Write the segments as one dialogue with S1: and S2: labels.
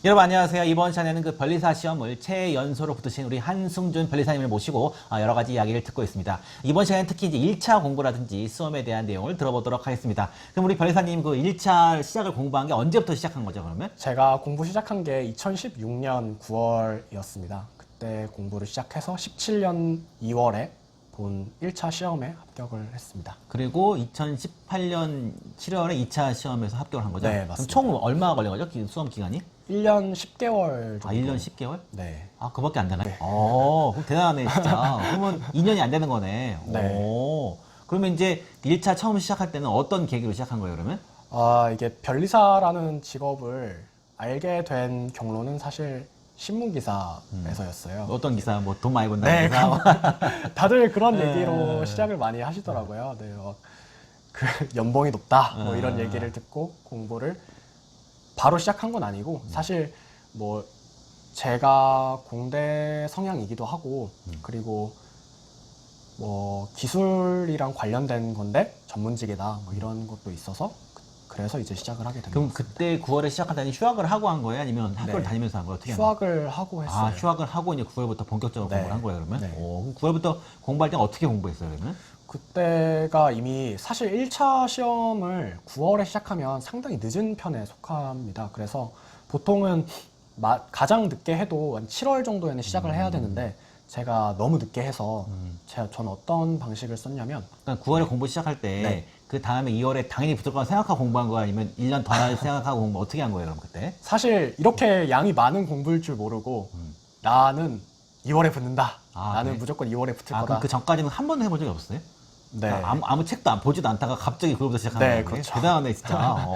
S1: 여러분 안녕하세요. 이번 시간에는 그 변리사 시험을 최연소로 붙으신 우리 한승준 변리사님을 모시고 여러 가지 이야기를 듣고 있습니다. 이번 시간에는 특히 이제 1차 공부라든지 수험에 대한 내용을 들어보도록 하겠습니다. 그럼 우리 변리사님 그 1차 시작을 공부한 게 언제부터 시작한 거죠, 그러면?
S2: 제가 공부 시작한 게 2016년 9월이었습니다. 그때 공부를 시작해서 17년 2월에 본 1차 시험에 합격을 했습니다.
S1: 그리고 2018년 7월에 2차 시험에서 합격을 한 거죠?
S2: 네,
S1: 그럼
S2: 맞습니다.
S1: 총 얼마나 걸린 거죠? 수험 기간이?
S2: 1년 10개월 정도.
S1: 1년 10개월?
S2: 네.
S1: 그거밖에 안 되나요?
S2: 네.
S1: 그럼 대단하네, 진짜. 그러면 2년이 안 되는 거네.
S2: 네.
S1: 그러면 이제 1차 처음 시작할 때는 어떤 계기로 시작한 거예요, 그러면?
S2: 이게 변리사라는 직업을 알게 된 경로는 사실 신문기사에서였어요.
S1: 어떤 기사? 뭐 돈 많이 번다는
S2: 네,
S1: 기사?
S2: 다들 그런
S1: 네.
S2: 얘기로 시작을 많이 하시더라고요. 네, 그 연봉이 높다 뭐 이런 얘기를 듣고 공부를 바로 시작한 건 아니고 사실 뭐 제가 공대 성향이기도 하고 그리고 뭐 기술이랑 관련된 건데 전문직이다 뭐 이런 것도 있어서 그래서 이제 시작을 하게 된
S1: 그럼
S2: 거예요.
S1: 그때 9월에 시작하다니 휴학을 하고 한 거예요? 아니면 학교를
S2: 네.
S1: 다니면서 한 거예요? 어떻게 한 거예요?
S2: 휴학을 하고 했어요.
S1: 휴학을 하고 이제 9월부터 본격적으로
S2: 네.
S1: 공부를 한 거예요, 그러면?
S2: 네.
S1: 그럼 9월부터 공부할 때는 어떻게 공부했어요, 그러면?
S2: 그때가 이미 사실 1차 시험을 9월에 시작하면 상당히 늦은 편에 속합니다. 그래서 보통은 가장 늦게 해도 한 7월 정도에는 시작을 해야 되는데 제가 너무 늦게 해서 저는 어떤 방식을 썼냐면
S1: 그러니까 9월에 공부 시작할 때
S2: 네.
S1: 그 다음에 2월에 당연히 붙을 거라 생각하고 공부한 거야? 아니면 1년 더 생각하고 공부 어떻게 한 거예요, 그럼 그때?
S2: 사실 이렇게 양이 많은 공부일 줄 모르고 나는 2월에 붙는다. 나는
S1: 그래?
S2: 무조건 2월에 붙을 거다.
S1: 그럼 그 전까지는 한 번도 해본 적이 없었어요?
S2: 네.
S1: 아무 책도 안 보지도 않다가 갑자기 그거부터 시작한
S2: 네,
S1: 거예요?
S2: 그렇죠.
S1: 대단하네, 진짜.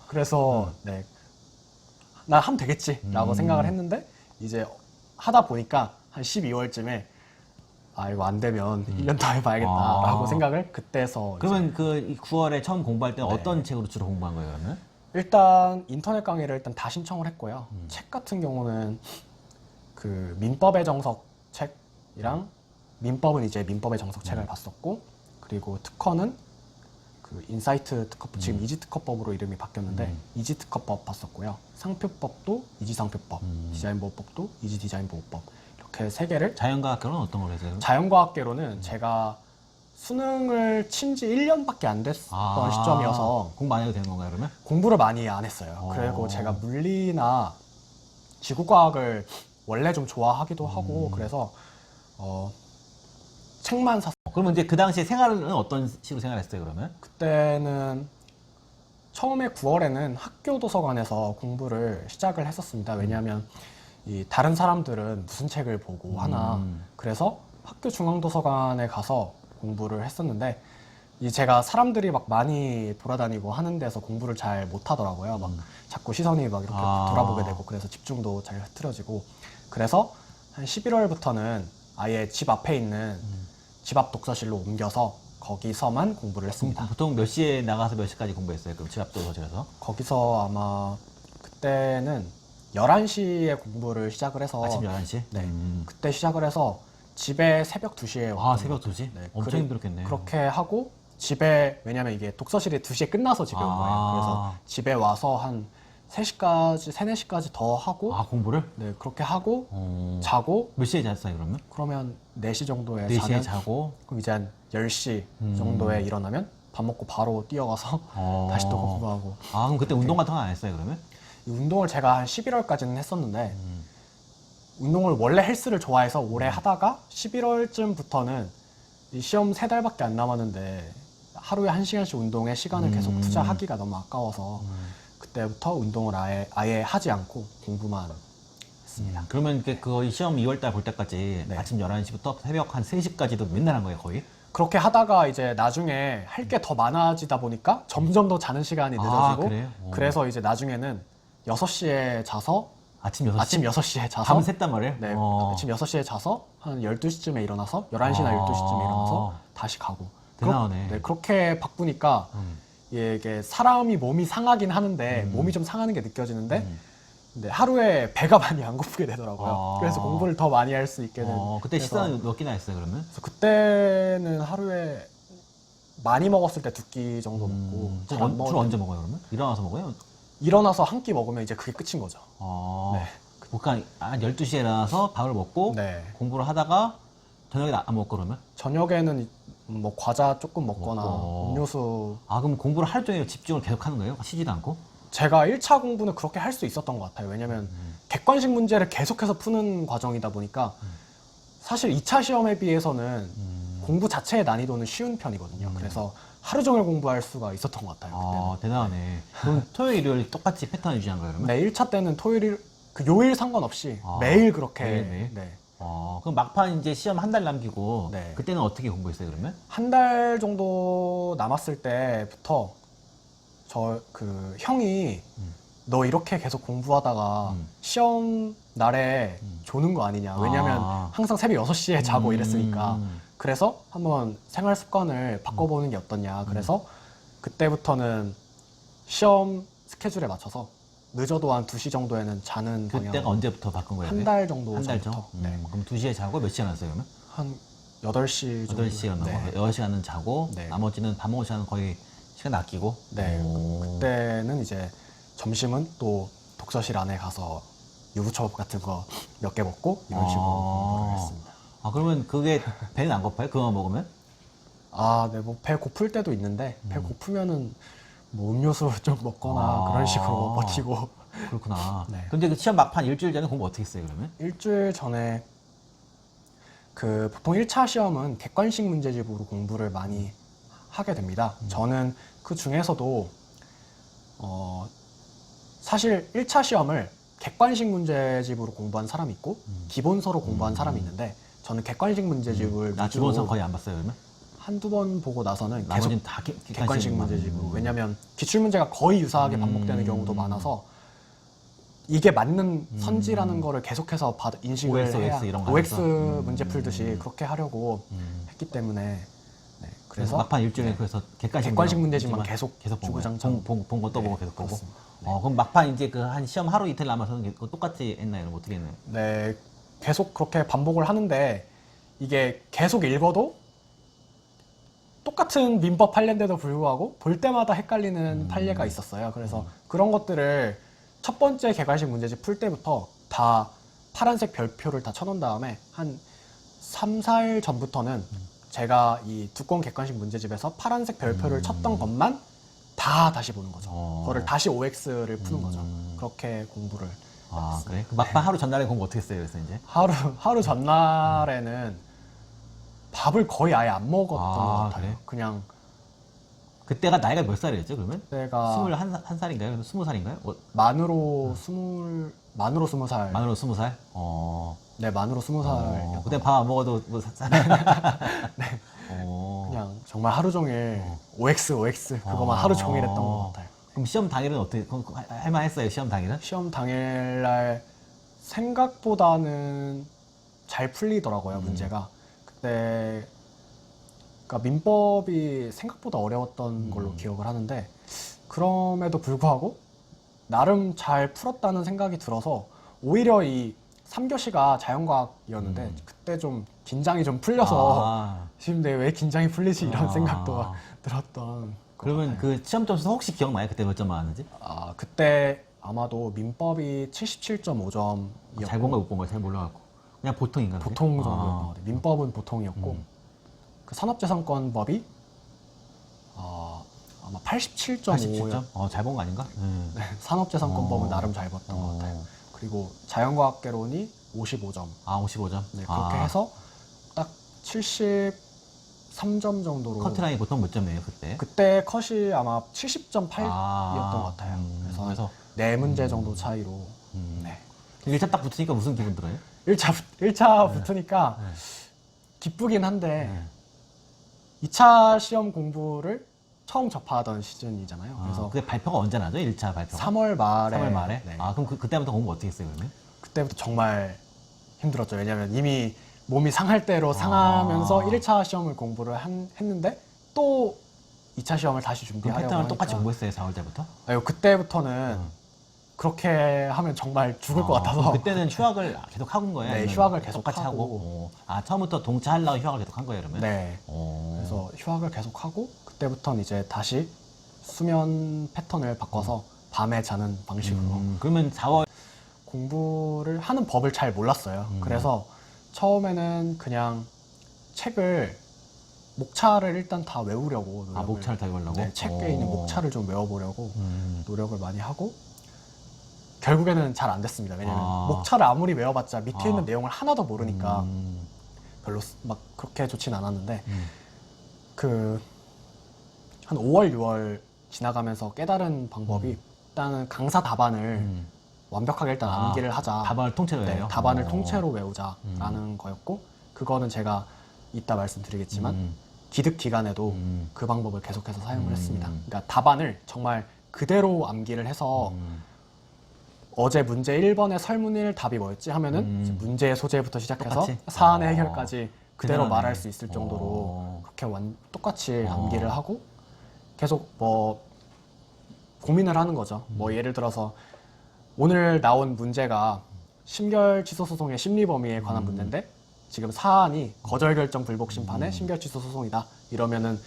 S2: 그래서 네. 나 하면 되겠지라고 생각을 했는데 이제 하다 보니까 한 12월쯤에 이거 안 되면 1년 더 해봐야겠다라고 생각을 그때서
S1: 그러면 그 9월에 처음 공부할 때는
S2: 네.
S1: 어떤 책으로 주로 공부한 거예요, 그러면?
S2: 일단 인터넷 강의를 일단 다 신청을 했고요. 책 같은 경우는 그 민법의 정석 책이랑 민법은 이제 민법의 정석 책을 봤었고 그리고 특허는 그 인사이트 특허법 지금 이지특허법으로 이름이 바뀌었는데 이지특허법 봤었고요. 상표법도 이지상표법, 디자인보호법도 이지디자인보호법 이렇게 세 개를
S1: 자연과학교는 어떤 걸 했어요?
S2: 자연과학계로는 제가 수능을 친 지 1년밖에 안 됐던 시점이어서
S1: 공부 안 해도 되는 건가요, 그러면?
S2: 공부를 많이 안 했어요. 그리고 제가 물리나 지구과학을 원래 좀 좋아하기도 하고 그래서 책만 샀어요.
S1: 그러면 이제 그 당시에 생활은 어떤 식으로 생활했어요, 그러면?
S2: 그때는 처음에 9월에는 학교 도서관에서 공부를 시작을 했었습니다. 왜냐하면 이 다른 사람들은 무슨 책을 보고 하나 그래서 학교 중앙도서관에 가서 공부를 했었는데 제가 사람들이 막 많이 돌아다니고 하는 데서 공부를 잘 못하더라고요. 막 자꾸 시선이 막 이렇게 돌아보게 되고 그래서 집중도 잘 흐트러지고 그래서 한 11월부터는 아예 집 앞에 있는 집 앞 독서실로 옮겨서 거기서만 공부를 했습니다.
S1: 보통 몇 시에 나가서 몇 시까지 공부했어요? 그럼 집 앞도 도서실에서?
S2: 거기서 아마 그때는 11시에 공부를 시작을 해서
S1: 아침 11시?
S2: 네. 그때 시작을 해서 집에 새벽 2시에
S1: 새벽 2시?
S2: 네,
S1: 엄청 힘들었겠네.
S2: 그렇게 하고 집에 왜냐면 이게 독서실이 2시에 끝나서 집에 온 거예요. 그래서 집에 와서 한 3시까지, 3, 4시까지 더 하고
S1: 공부를?
S2: 네, 그렇게 하고 자고
S1: 몇 시에 잤어요, 그러면?
S2: 그러면 4시 정도에
S1: 4시에
S2: 자면
S1: 자고?
S2: 그럼 이제 한 10시 정도에 일어나면 밥 먹고 바로 뛰어가서 다시 또 공부하고
S1: 그럼 그때 운동 같은 거 안 했어요, 그러면?
S2: 이 운동을 제가 한 11월까지는 했었는데 운동을 원래 헬스를 좋아해서 오래 하다가 11월쯤부터는 이 시험 3달밖에 안 남았는데 하루에 1시간씩 운동에 시간을 계속 투자하기가 너무 아까워서 그때부터 운동을 아예 하지 않고 공부만 했습니다.
S1: 그러면 거의 시험 2월달 볼 때까지
S2: 네.
S1: 아침 11시부터 새벽 한 3시까지도 맨날 한 거예요, 거의?
S2: 그렇게 하다가 이제 나중에 할 게 더 많아지다 보니까 점점 더 자는 시간이 늦어지고
S1: 그래요?
S2: 그래서 이제 나중에는 6시에 자서
S1: 아침 6시?
S2: 아침 6시에 자서
S1: 밤 샜단 말이에요?
S2: 네, 아침 6시에 자서 한 12시쯤에 일어나서 11시나 12시쯤에 일어나서 다시 가고
S1: 대단하네.
S2: 네, 그렇게 바꾸니까 이게 사람이 몸이 상하긴 하는데 몸이 좀 상하는 게 느껴지는데 근데 하루에 배가 많이 안 고프게 되더라고요. 그래서 공부를 더 많이 할 수 있게 된
S1: 그때
S2: 그래서
S1: 식사는 몇 끼나 했어요, 그러면?
S2: 그래서 그때는 하루에 많이 먹었을 때 2끼 정도 먹고 잘 안
S1: 줄
S2: 먹을
S1: 언제 먹어요, 그러면? 일어나서 먹어요?
S2: 일어나서 한 끼 먹으면 이제 그게 끝인 거죠.
S1: 어,
S2: 네.
S1: 그러니까 한 12시에 일어나서 밥을 먹고
S2: 네.
S1: 공부를 하다가 저녁에 안 먹고 그러면?
S2: 저녁에는 뭐 과자 조금 먹거나
S1: 먹고.
S2: 음료수.
S1: 아, 그럼 공부를 하루 종일 집중을 계속 하는 거예요? 쉬지도 않고?
S2: 제가 1차 공부는 그렇게 할 수 있었던 것 같아요. 왜냐면 객관식 문제를 계속해서 푸는 과정이다 보니까 사실 2차 시험에 비해서는 공부 자체의 난이도는 쉬운 편이거든요. 그래서 하루 종일 공부할 수가 있었던 것 같아요. 그때는.
S1: 아, 대단하네. 그럼 토요일, 일요일 똑같이 패턴 유지한 거예요, 그러면?
S2: 네, 1차 때는 토요일, 그 요일 상관없이
S1: 아,
S2: 매일 그렇게.
S1: 매일?
S2: 네.
S1: 그럼 막판 이제 시험 한 달 남기고
S2: 네.
S1: 그때는 어떻게 공부했어요, 그러면?
S2: 한 달 정도 남았을 때부터 저 그 형이 너 이렇게 계속 공부하다가 시험 날에 조는 거 아니냐. 왜냐면
S1: 아.
S2: 항상 새벽 6시에 자고 이랬으니까.
S1: 음.
S2: 그래서 한번 생활 습관을 바꿔보는 게 어떠냐. 그래서 그때부터는 시험 스케줄에 맞춰서 늦어도 한 2시 정도에는 자는
S1: 그때가
S2: 방향.
S1: 언제부터 바꾼 거예요?
S2: 한 달 정도
S1: 한 달
S2: 전부터.
S1: 전?
S2: 네.
S1: 그럼 2시에 자고 몇 시에 일어났어요, 그러면?
S2: 한 8시 정도.
S1: 8시간
S2: 네.
S1: 6시간은 자고
S2: 네.
S1: 나머지는 밥 먹을 시간은 거의 시간 아끼고
S2: 네.
S1: 오.
S2: 그때는 이제 점심은 또 독서실 안에 가서 유부초밥 같은 거 몇 개 먹고 이런 식으로 공부를 했습니다.
S1: 아, 그러면 그게 배는 안 고파요? 그거 먹으면?
S2: 아, 네, 뭐 배 고플 때도 있는데 배 고프면은 뭐 음료수 좀 먹거나 그런 식으로 버티고.
S1: 그렇구나.
S2: 네.
S1: 근데 그 시험 막판 일주일 전에 공부 어떻게 했어요, 그러면?
S2: 일주일 전에 그 보통 1차 시험은 객관식 문제집으로 공부를 많이 하게 됩니다. 저는 그 중에서도 사실 1차 시험을 객관식 문제집으로 공부한 사람이 있고 기본서로 공부한 사람이 있는데 저는 객관식 문제집을
S1: 나
S2: 위주로
S1: 기본서 거의 안 봤어요, 그러면?
S2: 한두 번 보고 나서는 계속
S1: 나머지는 다
S2: 객관식 문제집으로. 왜냐면 기출문제가 거의 유사하게 반복되는 경우도 많아서 이게 맞는 선지라는 거를 계속해서 인식을
S1: OX,
S2: 해야
S1: 이런 거
S2: OX
S1: 하면서.
S2: 문제 풀듯이 그렇게 하려고 했기 때문에 네,
S1: 그래서
S2: 그래서
S1: 막판 일주일에 그래서 객관식
S2: 문제집만 계속
S1: 본 거예요.
S2: 주구장창
S1: 본 거 또 보고 계속 보고.
S2: 그렇습니다.
S1: 그럼 막판 이제 그 한 시험 하루 이틀 남아서는 그거 똑같이 했나요? 그럼 어떻게 했나요?
S2: 네, 계속 그렇게 반복을 하는데 이게 계속 읽어도 똑같은 민법 판례인데도 불구하고 볼 때마다 헷갈리는 판례가 있었어요. 그래서 그런 것들을 첫 번째 객관식 문제집 풀 때부터 다 파란색 별표를 다 쳐놓은 다음에 한 3, 4일 전부터는 제가 이 두꺼운 객관식 문제집에서 파란색 별표를 쳤던 것만 다 다시 보는 거죠. 그거를 다시 OX를 푸는 거죠. 그렇게 공부를.
S1: 아, 그래? 그 막판 하루 전날에 공부 어떻게 했어요, 그래서 이제?
S2: 하루 전날에는 밥을 거의 아예 안 먹었던 것 같아요.
S1: 그래?
S2: 그냥
S1: 그때가 나이가 몇 살이었죠, 그러면?
S2: 내가
S1: 21살인가요? 20살인가요?
S2: 만으로 20살.
S1: 만으로 20살?
S2: 네, 만으로 20살.
S1: 그때 밥 안 먹어도 뭐
S2: 네.
S1: 어.
S2: 그냥 정말 하루 종일 OX 그거만 하루 종일 했던 것 같아요.
S1: 그럼 시험 당일은 어떻게 할만했어요? 시험 당일은?
S2: 시험 당일날 생각보다는 잘 풀리더라고요, 문제가. 그때 그러니까 민법이 생각보다 어려웠던 걸로 기억을 하는데 그럼에도 불구하고 나름 잘 풀었다는 생각이 들어서 오히려 이 3교시가 자연과학이었는데 그때 좀 긴장이 좀 풀려서 근데 왜 긴장이 풀리지 이런 생각도 들었던.
S1: 그러면 그 시험 점수 혹시 기억나요? 그때 몇 점 맞았는지?
S2: 그때 아마도 민법이 77.5점이었고
S1: 잘 본 거야, 못 본 거야? 잘 몰라갖고. 그냥 보통인가요? 그게?
S2: 보통 정도였던 것 같아요. 민법은 보통이었고 그 산업재산권법이 아마 87.5였.
S1: 87점? 잘 본 거 아닌가?
S2: 네, 산업재산권법은 나름 잘 봤던 것 같아요. 그리고 자연과학개론이 55점.
S1: 55점?
S2: 네, 그렇게 해서 딱 73점 정도로.
S1: 커트라인이 보통 몇 점이에요, 그때?
S2: 그때 컷이 아마 70.8이었던 것 같아요. 그래서 4문제 정도 차이로. 네.
S1: 1차 딱 붙으니까 무슨 기분 들어요?
S2: 1차 붙으니까 기쁘긴 한데 2차 시험 공부를 처음 접하던 시즌이잖아요. 그래서
S1: 그게 발표가 언제 나죠? 1차 발표가?
S2: 3월 말에.
S1: 3월 말에?
S2: 네.
S1: 그럼 그때부터 공부 어떻게 했어요, 그러면?
S2: 그때부터 정말 힘들었죠. 왜냐면 이미 몸이 상할 대로 상하면서 1차 시험을 공부를 했는데 또 2차 시험을 다시
S1: 그
S2: 준비하려고
S1: 패턴을
S2: 하니까.
S1: 똑같이 공부했어요, 4월 때부터?
S2: 그때부터는 그렇게 하면 정말 죽을 것 같아서.
S1: 그때는 휴학을 계속 하고 온 거예요?
S2: 네,
S1: 아니면
S2: 휴학을 계속
S1: 똑같이
S2: 하고.
S1: 처음부터 동차하려고 휴학을 계속 한 거예요, 그러면?
S2: 네. 그래서 휴학을 계속 하고 그때부터는 이제 다시 수면 패턴을 바꿔서 밤에 자는 방식으로
S1: 그러면 4월
S2: 공부를 하는 법을 잘 몰랐어요. 그래서 처음에는 그냥 책을 목차를 일단 다 외우려고
S1: 목차를 다 외우려고?
S2: 네, 책에 있는 목차를 좀 외워보려고 노력을 많이 하고 결국에는 잘 안 됐습니다. 왜냐면 목차를 아무리 외워봤자 밑에 있는 내용을 하나도 모르니까 별로 막 그렇게 좋진 않았는데 그 한 5월, 6월 지나가면서 깨달은 방법이 일단은 강사 답안을 완벽하게 일단 암기를 하자.
S1: 답안을 통째로
S2: 네,
S1: 외워요?
S2: 답안을 통째로 외우자라는 거였고 그거는 제가 이따 말씀드리겠지만 기득 기간에도 그 방법을 계속해서 사용을 했습니다. 그러니까 답안을 정말 그대로 암기를 해서 어제 문제 1번의 설문일 답이 뭐였지 하면은 이제 문제의 소재부터 시작해서
S1: 똑같이?
S2: 사안의 해결까지 그대로
S1: 대단하네.
S2: 말할 수 있을 정도로 그렇게 똑같이 암기를 하고 계속 뭐 고민을 하는 거죠. 뭐 예를 들어서 오늘 나온 문제가 심결 취소 소송의 심리 범위에 관한 문제인데 지금 사안이 거절 결정 불복 심판의 심결 취소 소송이다. 이러면은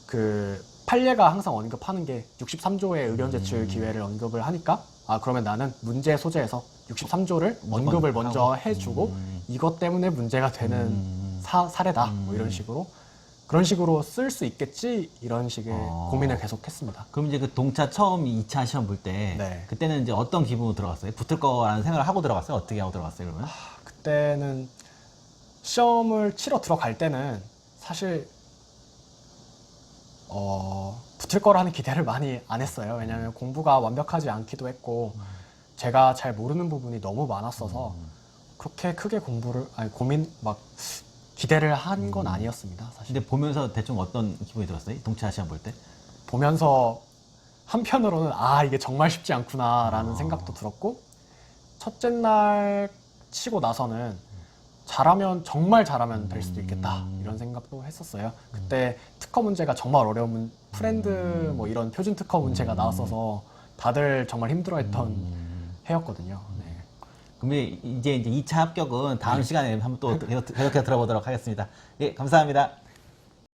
S2: 그 판례가 항상 언급하는 게 63조의 의견 제출 기회를 언급을 하니까 그러면 나는 문제 소재에서 63조를 언급을 먼저 해주고 이것 때문에 문제가 되는 사례다. 뭐 이런 식으로 그런 식으로 쓸 수 있겠지 이런 식의 고민을 계속했습니다.
S1: 그럼 이제 그 동차 처음 2차 시험 볼 때
S2: 네.
S1: 그때는 이제 어떤 기분으로 들어갔어요? 붙을 거라는 생각을 하고 들어갔어요? 어떻게 하고 들어갔어요, 그러면?
S2: 그때는 시험을 치러 들어갈 때는 사실 붙을 거라는 기대를 많이 안 했어요. 왜냐하면 공부가 완벽하지 않기도 했고 제가 잘 모르는 부분이 너무 많았어서 그렇게 크게 고민 막 기대를 한 건 아니었습니다. 사실
S1: 근데 보면서 대충 어떤 기분이 들었어요? 동차 시험 볼 때?
S2: 보면서 한편으로는 이게 정말 쉽지 않구나라는 생각도 들었고 첫째 날 치고 나서는 정말 잘하면 될 수도 있겠다 이런 생각도 했었어요. 그때 특허 문제가 정말 어려운 프렌드 뭐 이런 표준 특허 문제가 나왔어서 다들 정말 힘들어했던 해였거든요. 네.
S1: 그럼 이제 2차 합격은 다음 시간에 한번 또 계속해서 들어보도록 하겠습니다. 예, 감사합니다.